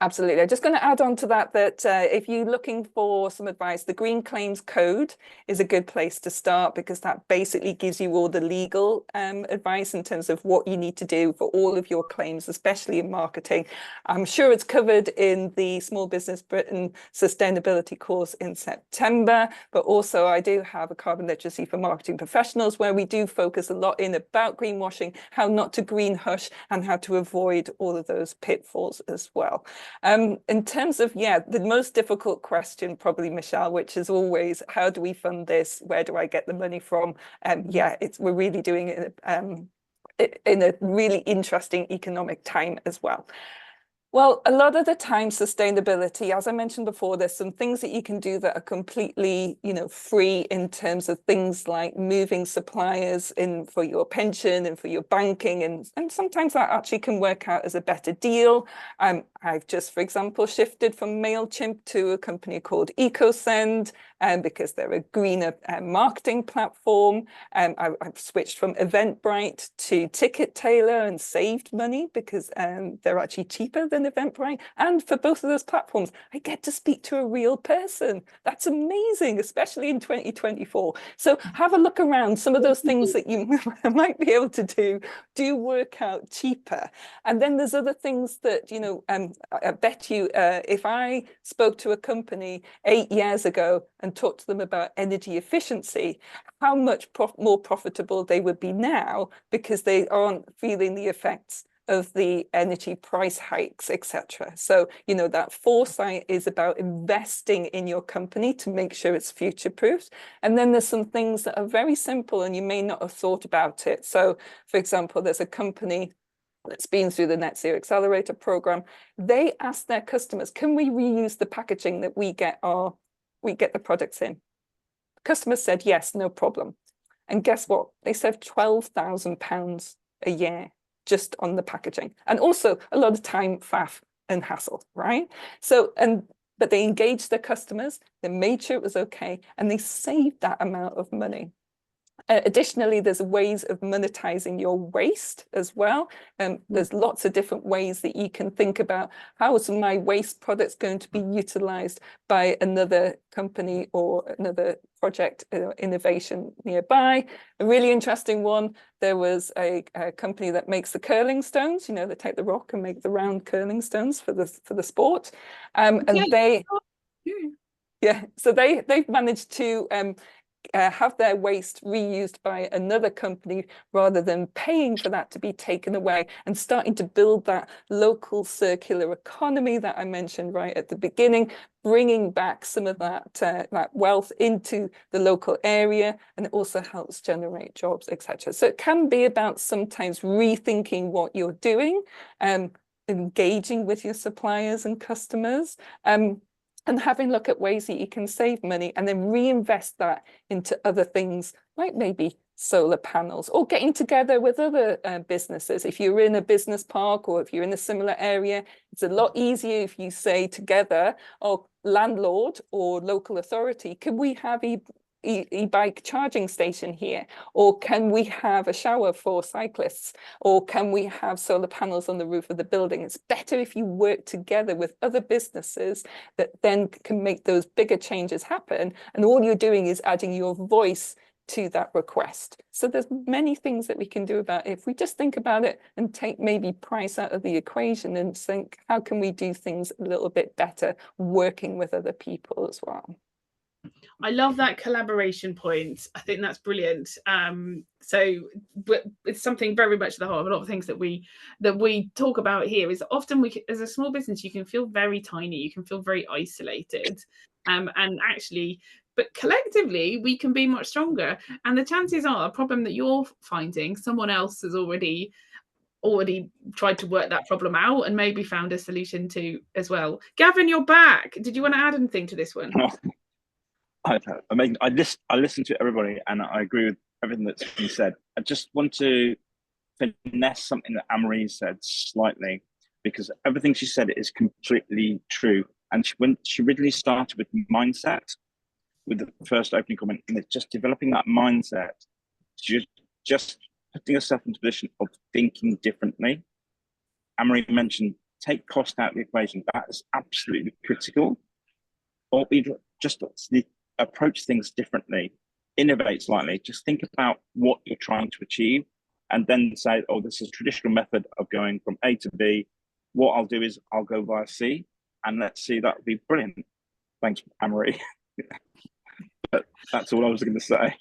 Absolutely. I'm just going to add on to that if you're looking for some advice, the Green Claims Code is a good place to start, because that basically gives you all the legal advice in terms of what you need to do for all of your claims, especially in marketing. I'm sure it's covered in the Small Business Britain Sustainability course in September, but also I do have a Carbon Literacy for Marketing Professionals where we do focus a lot in about greenwashing, how not to green hush, and how to avoid all of those pitfalls as well. In terms of, the most difficult question, probably, Michelle, which is always, how do we fund this? Where do I get the money from? We're really doing it in a really interesting economic time as well. Well, a lot of the time, sustainability, as I mentioned before, there's some things that you can do that are completely, free, in terms of things like moving suppliers in for your pension and for your banking. And sometimes that actually can work out as a better deal. I've just, for example, shifted from MailChimp to a company called EcoSend, because they're a greener marketing platform. I've switched from Eventbrite to Ticket-Tailor and saved money because they're actually cheaper than Eventbrite. And for both of those platforms, I get to speak to a real person. That's amazing, especially in 2024. So have a look around. Some of those things that you might be able to do work out cheaper. And then there's other things that, I bet you if I spoke to a company 8 years ago and talked to them about energy efficiency, how much more profitable they would be now, because they aren't feeling the effects of the energy price hikes, etc. So, that foresight is about investing in your company to make sure it's future-proofed. And then there's some things that are very simple and you may not have thought about it. So, for example, there's a company that's been through the Net Zero Accelerator program. They asked their customers, can we reuse the packaging that we get the products in? Customers said, yes, no problem. And guess what? They saved £12,000 a year just on the packaging, and also a lot of time, faff, and hassle, right? So, but they engaged their customers, they made sure it was okay, and they saved that amount of money. Additionally, there's ways of monetizing your waste as well. There's lots of different ways that you can think about, how is my waste products going to be utilized by another company or another project innovation nearby. A really interesting one, there was a company that makes the curling stones. They take the rock and make the round curling stones for the sport. And so they've managed to have their waste reused by another company rather than paying for that to be taken away, and starting to build that local circular economy that I mentioned right at the beginning, bringing back some of that wealth into the local area, and it also helps generate jobs, etc. So it can be about sometimes rethinking what you're doing, engaging with your suppliers and customers, and having a look at ways that you can save money and then reinvest that into other things, like maybe solar panels, or getting together with other businesses. If you're in a business park or if you're in a similar area, it's a lot easier if you say together, oh, landlord or local authority, could we have e-bike charging station here? Or can we have a shower for cyclists? Or can we have solar panels on the roof of the building? It's better if you work together with other businesses that then can make those bigger changes happen. And all you're doing is adding your voice to that request. So there's many things that we can do about it. If we just think about it and take maybe price out of the equation and think, how can we do things a little bit better, working with other people as well? I love that collaboration point. I think that's brilliant. But it's something very much at the heart of a lot of things that we talk about here. Is often as a small business, you can feel very tiny, you can feel very isolated, and actually, but collectively we can be much stronger. And the chances are, a problem that you're finding, someone else has already tried to work that problem out and maybe found a solution to as well. Gavin, you're back. Did you want to add anything to this one? I listen to everybody and I agree with everything that's been said. I just want to finesse something that Anne-Marie said slightly, because everything she said is completely true. And when she originally started with mindset, with the first opening comment, and it's just developing that mindset, just putting yourself into a position of thinking differently. Anne-Marie mentioned take cost out of the equation. That is absolutely critical. Or just approach things differently, innovate slightly. Just think about what you're trying to achieve, and then say, oh, this is a traditional method of going from A to B. What I'll do is I'll go via C, and let's see, that would be brilliant. Thanks, Anne-Marie. But that's all I was going to say.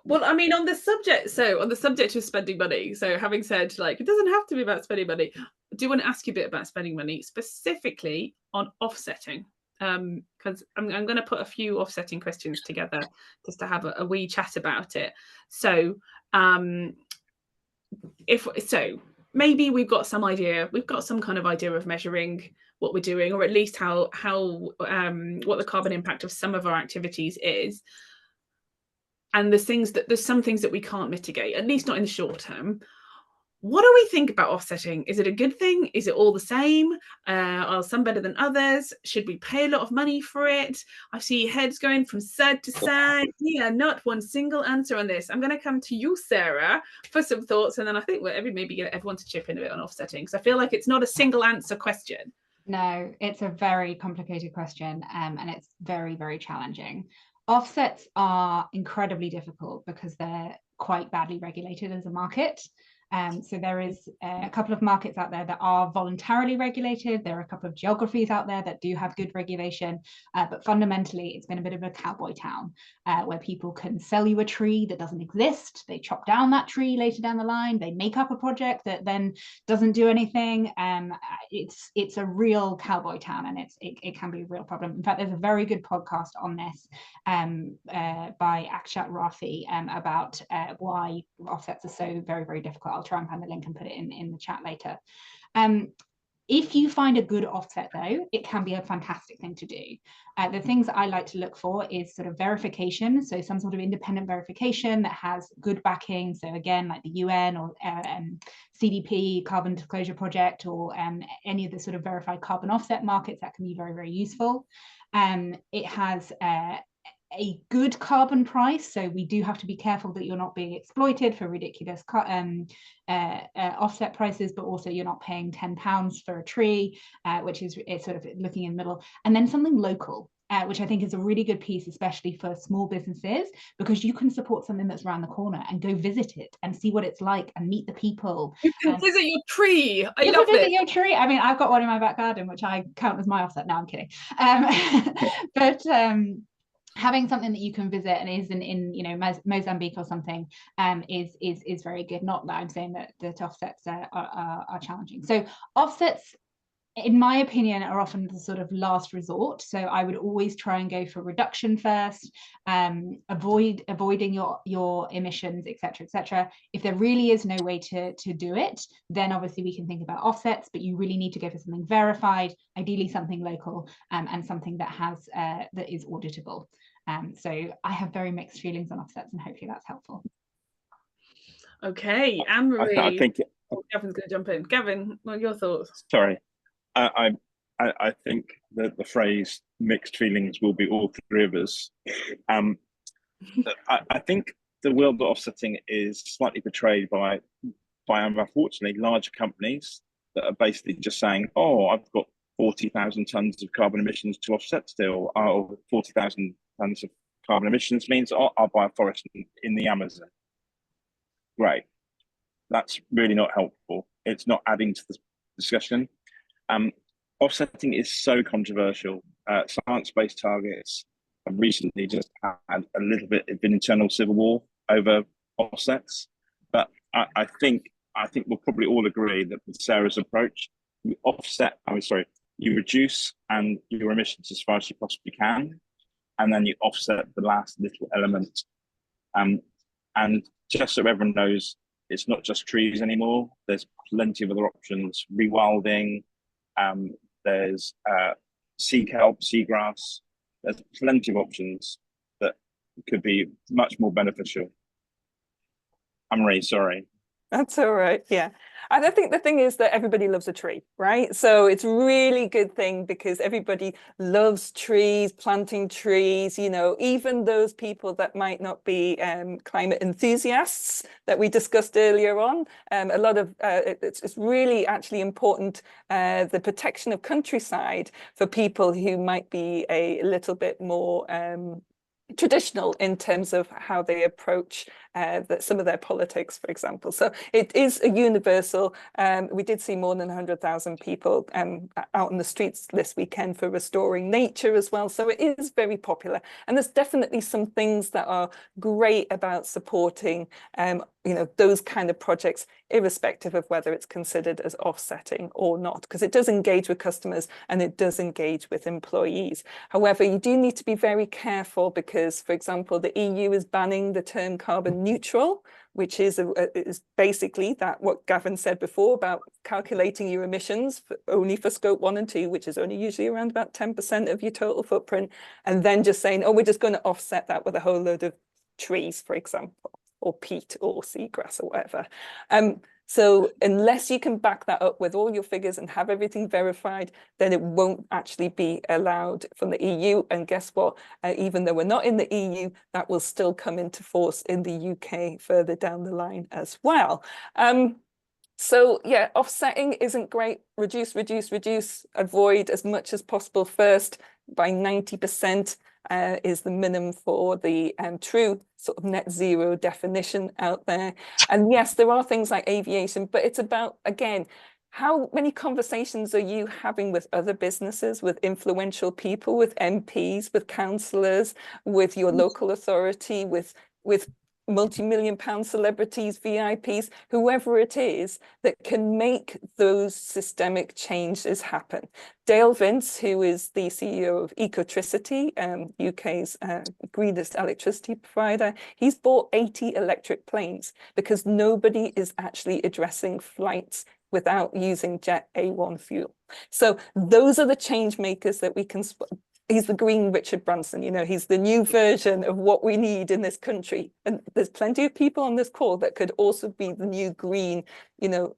Well, I mean, on the subject of spending money, so having said, like, it doesn't have to be about spending money, I do want to ask you a bit about spending money, specifically on offsetting, because I'm going to put a few offsetting questions together just to have a wee chat about it. So maybe we've got some kind of idea of measuring what we're doing, or at least how what the carbon impact of some of our activities is. And there's some things that we can't mitigate, at least not in the short term. What do we think about offsetting? Is it a good thing? Is it all the same? Are some better than others? Should we pay a lot of money for it? I see heads going from side to side. Yeah, not one single answer on this. I'm going to come to you, Sarah, for some thoughts, and then I think we'll maybe get everyone to chip in a bit on offsetting, because I feel like it's not a single answer question. No, it's a very complicated question, and it's very, very challenging. Offsets are incredibly difficult because they're quite badly regulated as a market. So there is a couple of markets out there that are voluntarily regulated. There are a couple of geographies out there that do have good regulation, but fundamentally it's been a bit of a cowboy town where people can sell you a tree that doesn't exist. They chop down that tree later down the line. They make up a project that then doesn't do anything. It's a real cowboy town, and it can be a real problem. In fact, there's a very good podcast on this by Akshat Rafi about why offsets are so very, very difficult. I'll try and find the link and put it in the chat later. If you find a good offset, though, it can be a fantastic thing to do. The things I like to look for is sort of verification, so some sort of independent verification that has good backing. So again, like the UN or CDP, Carbon Disclosure Project, or any of the sort of verified carbon offset markets, that can be very, very useful. It has a good carbon price, so we do have to be careful that you're not being exploited for ridiculous offset prices, but also you're not paying £10 for a tree, which is sort of looking in the middle. And then something local, which I think is a really good piece, especially for small businesses, because you can support something that's around the corner and go visit it and see what it's like and meet the people. You can visit your tree. You can visit your tree. I mean, I've got one in my back garden, which I count as my offset. No, I'm kidding. But having something that you can visit and is in Mozambique or something is very good. Not that I'm saying that offsets are challenging. So offsets, in my opinion, are often the sort of last resort. So I would always try and go for reduction first, avoiding your emissions, etc. If there really is no way to do it, then obviously we can think about offsets, but you really need to go for something verified, ideally something local, and something that has that is auditable. So I have very mixed feelings on offsets, and hopefully that's helpful. Okay, Anne-Marie. I think Gavin's going to jump in. Gavin, what are your thoughts? Sorry. I think that the phrase mixed feelings will be all three of us. I think the world of offsetting is slightly betrayed by unfortunately larger companies that are basically just saying, oh, I've got 40,000 tons of carbon emissions to offset still, or 40,000 tons of carbon emissions means I'll buy a forest in the Amazon. Great. That's really not helpful. It's not adding to the discussion. Offsetting is so controversial. Science-based targets have recently just had a little bit of an internal civil war over offsets. But I think we'll probably all agree that with Sarah's approach, you reduce your emissions as far as you possibly can, and then you offset the last little element. And just so everyone knows, it's not just trees anymore. There's plenty of other options, rewilding, there's sea kelp, seagrass. There's plenty of options that could be much more beneficial. Anne-Marie, sorry. That's all right. Yeah. And I think the thing is that everybody loves a tree, right? So it's a really good thing because everybody loves trees, planting trees, you know, even those people that might not be climate enthusiasts that we discussed earlier on. A lot of it's really actually important, the protection of countryside for people who might be a little bit more traditional in terms of how they approach some of their politics, for example. So it is a universal. We did see more than 100,000 people out on the streets this weekend for restoring nature as well. So it is very popular. And there's definitely some things that are great about supporting you know, those kind of projects, irrespective of whether it's considered as offsetting or not, because it does engage with customers and it does engage with employees. However, you do need to be very careful because, for example, the EU is banning the term carbon neutral, which is basically that what Gavin said before about calculating your emissions only for scope 1 and 2, which is only usually around about 10% of your total footprint, and then just saying, oh, we're just going to offset that with a whole load of trees, for example, or peat or seagrass or whatever. So unless you can back that up with all your figures and have everything verified, then it won't actually be allowed from the EU. And guess what? Even though we're not in the EU, that will still come into force in the UK further down the line as well. So yeah, offsetting isn't great. Reduce, reduce, reduce, avoid as much as possible first. By 90% is the minimum for the true sort of net zero definition out there. And yes, there are things like aviation, but it's about, again, how many conversations are you having with other businesses, with influential people, with MPs, with councillors, with your local authority, with multi-million-pound celebrities, VIPs, whoever it is that can make those systemic changes happen. Dale Vince, who is the CEO of Ecotricity, UK's greenest electricity provider, he's bought 80 electric planes because nobody is actually addressing flights without using jet A1 fuel. So those are the change makers that we can. He's the green Richard Branson, you know, he's the new version of what we need in this country. And there's plenty of people on this call that could also be the new green, you know,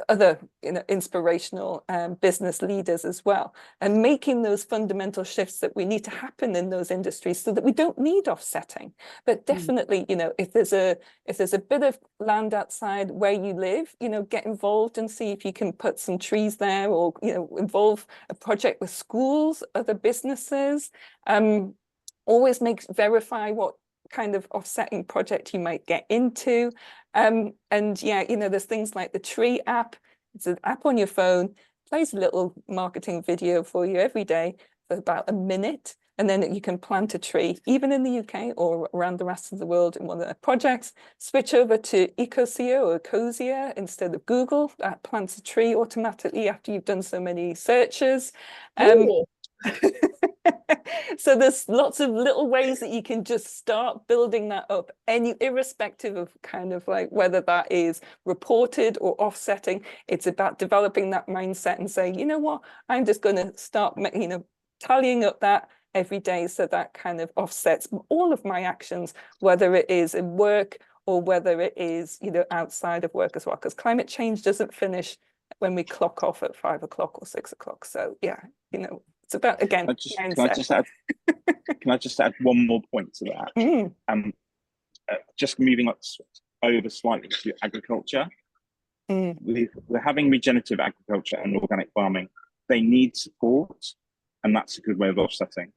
other, you know, inspirational business leaders as well, and making those fundamental shifts that we need to happen in those industries so that we don't need offsetting. But definitely, you know, if there's a bit of land outside where you live, you know, get involved and see if you can put some trees there, or, you know, involve a project with schools, other businesses. Always verify what kind of offsetting project you might get into. And yeah, you know, there's things like the Tree app. It's an app on your phone, plays a little marketing video for you every day for about a minute. And then you can plant a tree, even in the UK or around the rest of the world in one of their projects. Switch over to Ecosia or Ecosia instead of Google. That plants a tree automatically after you've done so many searches. So there's lots of little ways that you can just start building that up, irrespective of kind of like whether that is reported or offsetting. It's about developing that mindset and saying, you know what, I'm just going to start, you know, tallying up that every day, so that kind of offsets all of my actions, whether it is in work or whether it is, you know, outside of work as well, because climate change doesn't finish when we clock off at 5 o'clock or 6 o'clock. So yeah, you know, it's about, again, can I just add one more point to that? Just moving over slightly to agriculture. We're having regenerative agriculture and organic farming. They need support, and that's a good way of offsetting.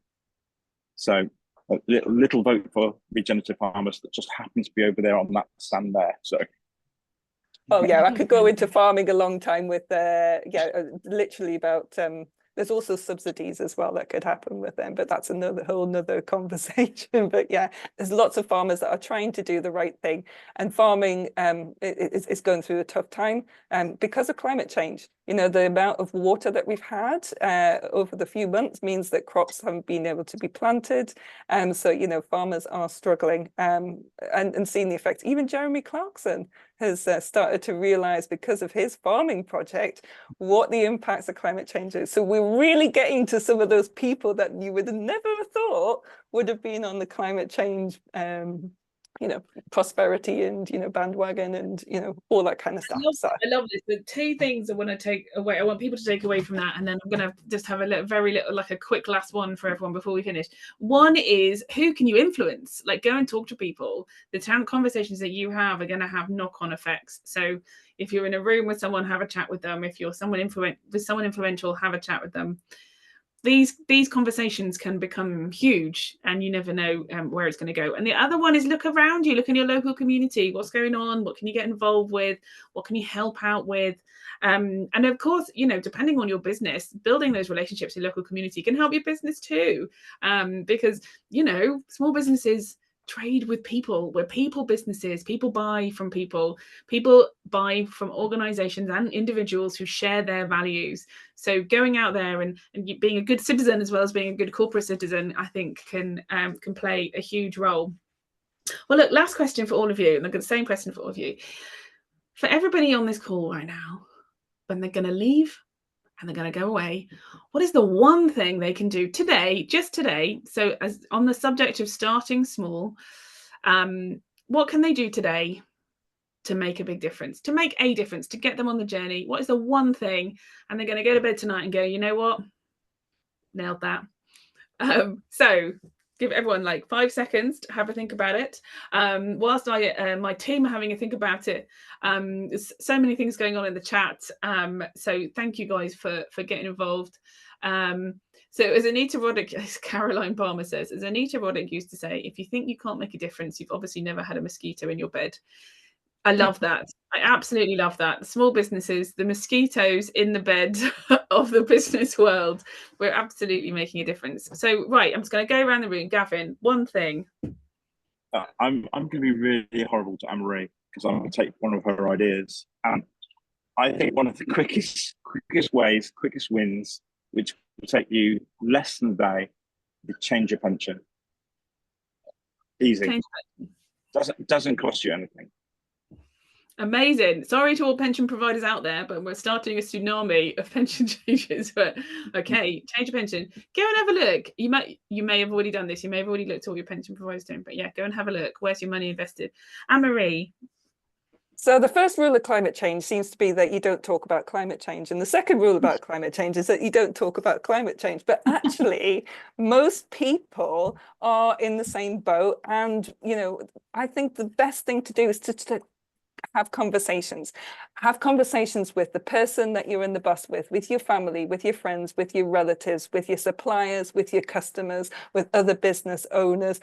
So a little vote for regenerative farmers that just happen to be over there on that stand there. So. Oh yeah, I could go into farming a long time with literally about there's also subsidies as well that could happen with them, but that's another whole nother conversation. But yeah, there's lots of farmers that are trying to do the right thing, and farming is going through a tough time because of climate change. You know, the amount of water that we've had over the few months means that crops haven't been able to be planted. So, you know, farmers are struggling and seeing the effects. Even Jeremy Clarkson has started to realize, because of his farming project, what the impacts of climate change is. So we're really getting to some of those people that you would have never thought would have been on the climate change prosperity and, bandwagon and, all that kind of stuff. I love this. The two things I want to take away, I want people to take away from that, and then I'm going to just have a very little, like a quick last one for everyone before we finish. One is, who can you influence? Like, go and talk to people. The conversations that you have are going to have knock-on effects. So if you're in a room with someone, have a chat with them. If you're someone influential, have a chat with them. These conversations can become huge, and you never know where it's going to go. And the other one is, look around you, look in your local community. What's going on? What can you get involved with? What can you help out with? And of course, depending on your business, building those relationships in local community can help your business too, because small businesses trade with people. We're people businesses. People buy from people. People buy from organizations and individuals who share their values. So going out there and being a good citizen as well as being a good corporate citizen, I think can play a huge role. Well, look, last question for all of you, and I've got the same question for all of you. For everybody on this call right now, when they're going to leave and they're going to go away, what is the one thing they can do today, just today? So as on the subject of starting small, what can they do today to make a big difference, to make a difference, to get them on the journey? What is the one thing? And they're going to go to bed tonight and go, you know what? Nailed that. So give everyone like 5 seconds to have a think about it. Whilst my team are having a think about it, there's so many things going on in the chat. So thank you guys for getting involved. So as Anita Roddick, as Caroline Palmer says, as Anita Roddick used to say, if you think you can't make a difference, you've obviously never had a mosquito in your bed. I love that. I absolutely love that. Small businesses, the mosquitoes in the bed of the business world, we're absolutely making a difference. So, right, I'm just going to go around the room. Gavin, one thing. I'm going to be really horrible to Anne-Marie because I'm going to take one of her ideas. And I think one of the quickest wins, which will take you less than a day, is change your pension. Easy. Doesn't cost you anything. Amazing. Sorry to all pension providers out there, but we're starting a tsunami of pension changes. But okay, change your pension. Go and have a look. You may have already done this. You may have already looked at all your pension providers doing. But yeah, go and have a look. Where's your money invested? Anne-Marie. So the first rule of climate change seems to be that you don't talk about climate change. And the second rule about climate change is that you don't talk about climate change. But actually, most people are in the same boat. And, I think the best thing to do is to have conversations with the person that you're in the bus with your family, with your friends, with your relatives, with your suppliers, with your customers, with other business owners,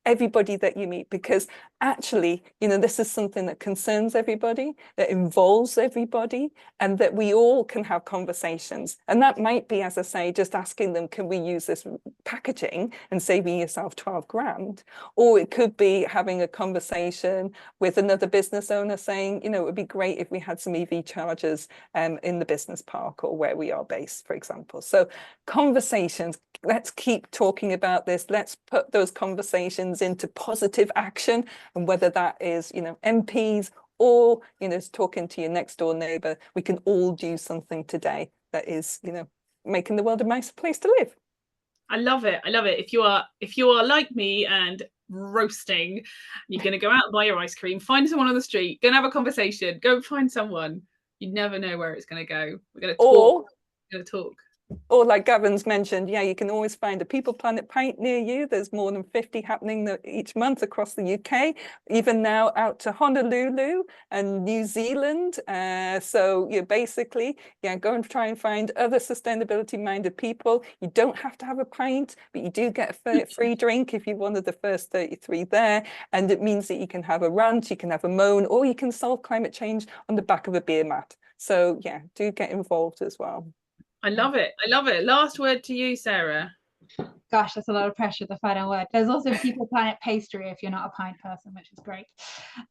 everybody that you meet, because actually, this is something that concerns everybody, that involves everybody, and that we all can have conversations. And that might be, as I say, just asking them, can we use this packaging and saving yourself 12 grand? Or it could be having a conversation with another business owner saying, it would be great if we had some EV chargers in the business park or where we are based, for example. So conversations, let's keep talking about this. Let's put those conversations into positive action, and whether that is MPs or talking to your next door neighbor, we can all do something today that is making the world a nicer place to live. I love it. If you are like me and roasting, you're going to go out and buy your ice cream, find someone on the street, go and have a conversation, go and find someone. You never know where it's going to go. We're going to talk. Or like Gavin's mentioned, you can always find a People Planet Pint near you. There's more than 50 happening each month across the UK, even now out to Honolulu and New Zealand. So you basically, go and try and find other sustainability-minded people. You don't have to have a pint, but you do get a free drink if you're one of the first 33 there. And it means that you can have a rant, you can have a moan, or you can solve climate change on the back of a beer mat. So do get involved as well. I love it. Last word to you, Sarah. Gosh, that's a lot of pressure, the final word. There's also People Planet pastry if you're not a pint person, which is great.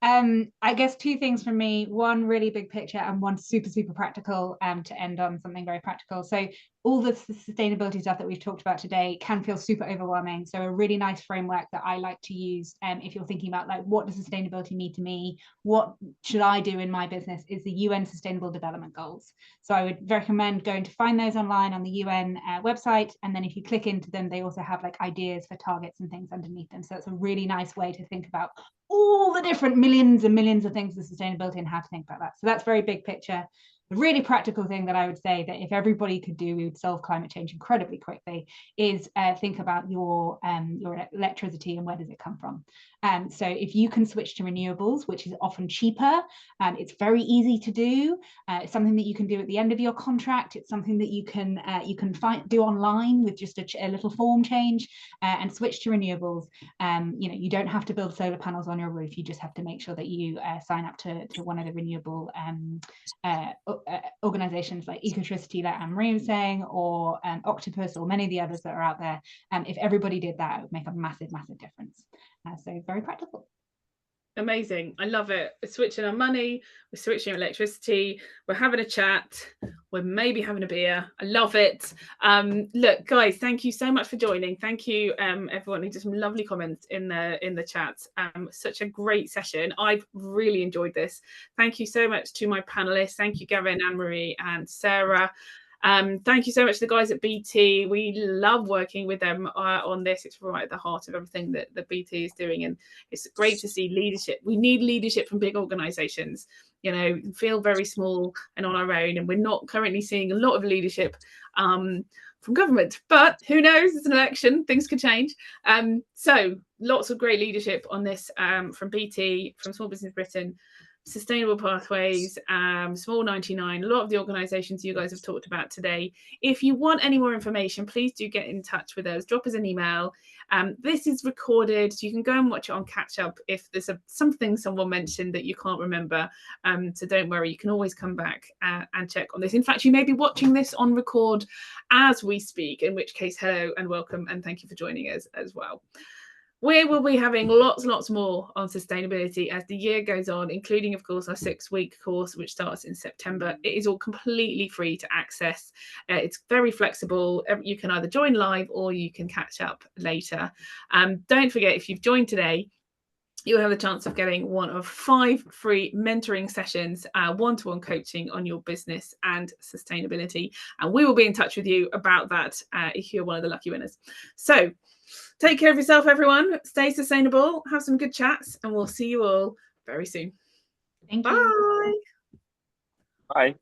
I guess two things from me, one really big picture and one super, super practical to end on something very practical. So all the sustainability stuff that we've talked about today can feel super overwhelming. So a really nice framework that I like to use if you're thinking about like, what does sustainability mean to me? What should I do in my business is the UN Sustainable Development Goals. So I would recommend going to find those online on the UN website. And then if you click into them, they also have like ideas for targets and things underneath them. So it's a really nice way to think about all the different millions and millions of things of sustainability and how to think about that. So that's very big picture. The really practical thing that I would say that if everybody could do, we would solve climate change incredibly quickly, is think about your electricity and where does it come from. So if you can switch to renewables, which is often cheaper, it's very easy to do. It's something that you can do at the end of your contract. It's something that you can do online with just a little form change and switch to renewables. You don't have to build solar panels on your roof. You just have to make sure that you sign up to one of the renewable organizations like Ecotricity, like Anne-Marie was saying, or Octopus, or many of the others that are out there. If everybody did that, it would make a massive difference. So very practical. Amazing. I love it. We're switching our money, we're switching our electricity, we're having a chat, we're maybe having a beer. I love it. Look, guys, thank you so much for joining. Thank you, everyone who did some lovely comments in the chat. Such a great session. I've really enjoyed this. Thank you so much to my panelists. Thank you, Gavin, Anne-Marie, and Sarah. Thank you so much to the guys at BT. We love working with them on this. It's right at the heart of everything that the BT is doing, and it's great to see leadership. We need leadership from big organizations. Feel very small and on our own, and we're not currently seeing a lot of leadership from government, but who knows? It's an election, things could change. So lots of great leadership on this from BT, from Small Business Britain, Sustainable Pathways, Small 99, a lot of the organisations you guys have talked about today. If you want any more information, please do get in touch with us. Drop us an email. This is recorded. You can go and watch it on catch up if there's something someone mentioned that you can't remember. So don't worry, you can always come back and check on this. In fact, you may be watching this on record as we speak, in which case, hello and welcome, and thank you for joining us as well. We will be having lots more on sustainability as the year goes on, including, of course, our 6-week course, which starts in September. It is all completely free to access. It's very flexible. You can either join live or you can catch up later. Don't forget, if you've joined today, you'll have the chance of getting one of 5 free mentoring sessions, one-to-one coaching on your business and sustainability. And we will be in touch with you about that if you're one of the lucky winners. So take care of yourself, everyone. Stay sustainable, have some good chats, and we'll see you all very soon. Thank you. Bye. Bye.